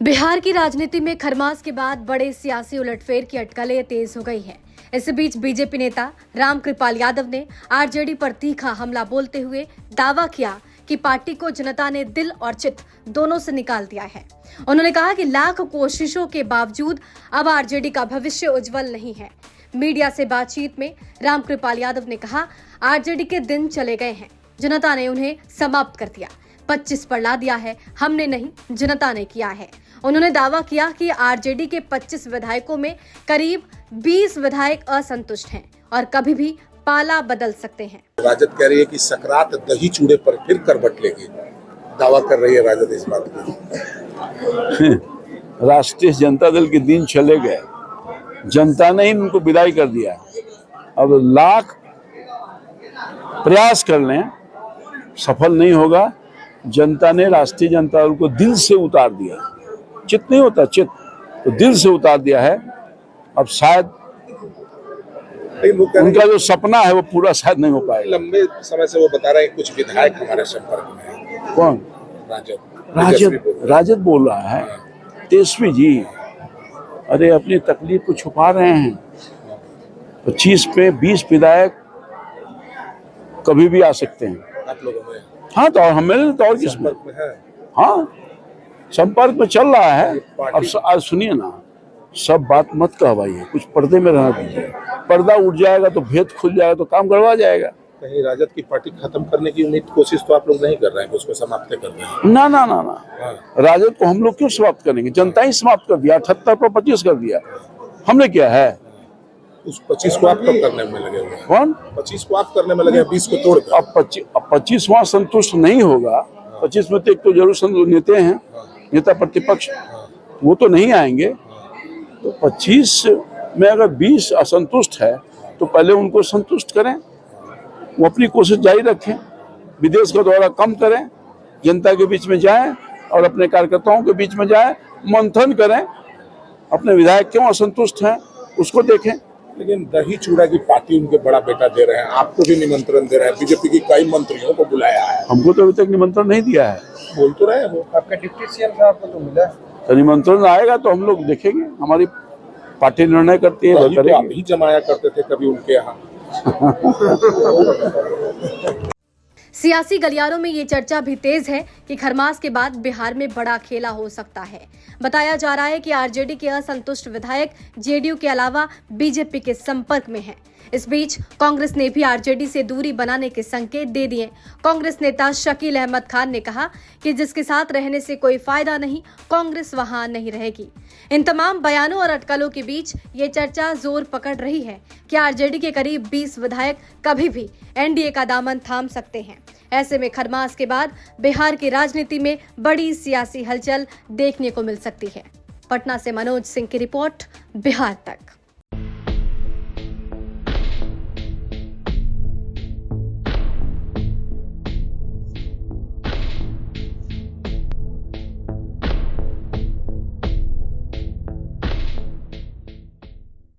बिहार की राजनीति में खरमास के बाद बड़े सियासी उलटफेर की अटकलें तेज हो गई है। इस बीच बीजेपी नेता रामकृपाल यादव ने आरजेडी पर तीखा हमला बोलते हुए दावा किया कि पार्टी को जनता ने दिल और चित्त दोनों से निकाल दिया है। उन्होंने कहा कि लाख कोशिशों के बावजूद अब आरजेडी का भविष्य उज्जवल नहीं है। मीडिया से बातचीत में रामकृपाल यादव ने कहा, आरजेडी के दिन चले गए हैं, जनता ने उन्हें समाप्त कर दिया। 25 पर ला दिया है, हमने नहीं, जनता ने किया है। उन्होंने दावा किया कि आरजेडी के 25 विधायकों में करीब 20 विधायक असंतुष्ट हैं और कभी भी पाला बदल सकते हैं। राजद कह रही है कि सकरात दही चूड़े पर फिर करवट लेगी, दावा कर रही है राजद इस बात की। राष्ट्रीय जनता दल के दिन चले गए, जनता ने ही उनको विदाई कर दिया। अब लाख प्रयास कर लें, सफल नहीं होगा। जनता ने राष्ट्रीय जनता दल को दिल से उतार दिया, चित नहीं होता, चित तो दिल से उतार दिया है। अब शायद उनका जो सपना है वो पूरा शायद नहीं हो पाएगा। लंबे समय से वो बता रहे हैं कुछ विधायक हमारे संपर्क में हैं। कौन? राजद बोल रहा है। तेजस्वी जी, अरे अपनी तकलीफ को छुपा रहे हैं। 25 पे 20 विधायक कभी भी आ सकते हैं। आप लोगों में? हाँ, तो हमें तो और किसमें? हाँ, संपर्क में चल रहा है। अब आज सुनिए ना, सब बात मत कहवाइए, कुछ पर्दे में रहना दीजिए। पर्दा उठ जाएगा तो भेद खुल जाएगा तो काम गड़बड़ा जाएगा। कहीं राजद की पार्टी खत्म करने की उम्मीद कोशिश तो आप लोग नहीं कर रहे हैं, उसको समाप्त कर रहे हैं? ना ना ना ना, राजद को हम लोग क्यों समाप्त करेंगे? जनता ही समाप्त कर दिया। 78 पर 25 कर दिया। हमने क्या है? उस 25 को आप कब करने में लगे हुए हैं? कौन? 25 को आप करने में लगे, 20 को तोड़ कर। अब 25 वहाँ संतुष्ट नहीं होगा। 25 में तो एक तो जरूर नेता हैं, नेता प्रतिपक्ष, वो तो नहीं आएंगे। तो 25 में अगर 20 असंतुष्ट है तो पहले उनको संतुष्ट करें, वो अपनी कोशिश जारी रखें, विदेश का दौरा कम करें, जनता के बीच में जाएं और अपने कार्यकर्ताओं के बीच में जाएं, मंथन करें, अपने विधायक क्यों असंतुष्ट हैं उसको देखें। लेकिन दही चूड़ा की पार्टी उनके बड़ा बेटा दे रहे हैं, आपको भी निमंत्रण दे रहे हैं, बीजेपी की कई मंत्रियों को बुलाया है। हमको तो अभी तक निमंत्रण नहीं दिया है। बोल तो रहे हो, आपका डिप्टी सीएम साहब को तो मिला। तो निमंत्रण आएगा तो हम लोग देखेंगे, हमारी पार्टी निर्णय करती है। तो आप ही जमाया करते थे कभी उनके यहाँ। सियासी गलियारों में ये चर्चा भी तेज है कि खरमास के बाद बिहार में बड़ा खेला हो सकता है। बताया जा रहा है कि आरजेडी के असंतुष्ट विधायक जेडीयू के अलावा बीजेपी के संपर्क में हैं। इस बीच कांग्रेस ने भी आरजेडी से दूरी बनाने के संकेत दे दिए। कांग्रेस नेता शकील अहमद खान ने कहा कि जिसके साथ रहने से कोई फायदा नहीं, कांग्रेस वहां नहीं रहेगी। इन तमाम बयानों और अटकलों के बीच ये चर्चा जोर पकड़ रही है कि आरजेडी के करीब 20 विधायक कभी भी एनडीए का दामन थाम सकते हैं। ऐसे में खरमास के बाद बिहार की राजनीति में बड़ी सियासी हलचल देखने को मिल सकती है। पटना से मनोज सिंह की रिपोर्ट, बिहार तक।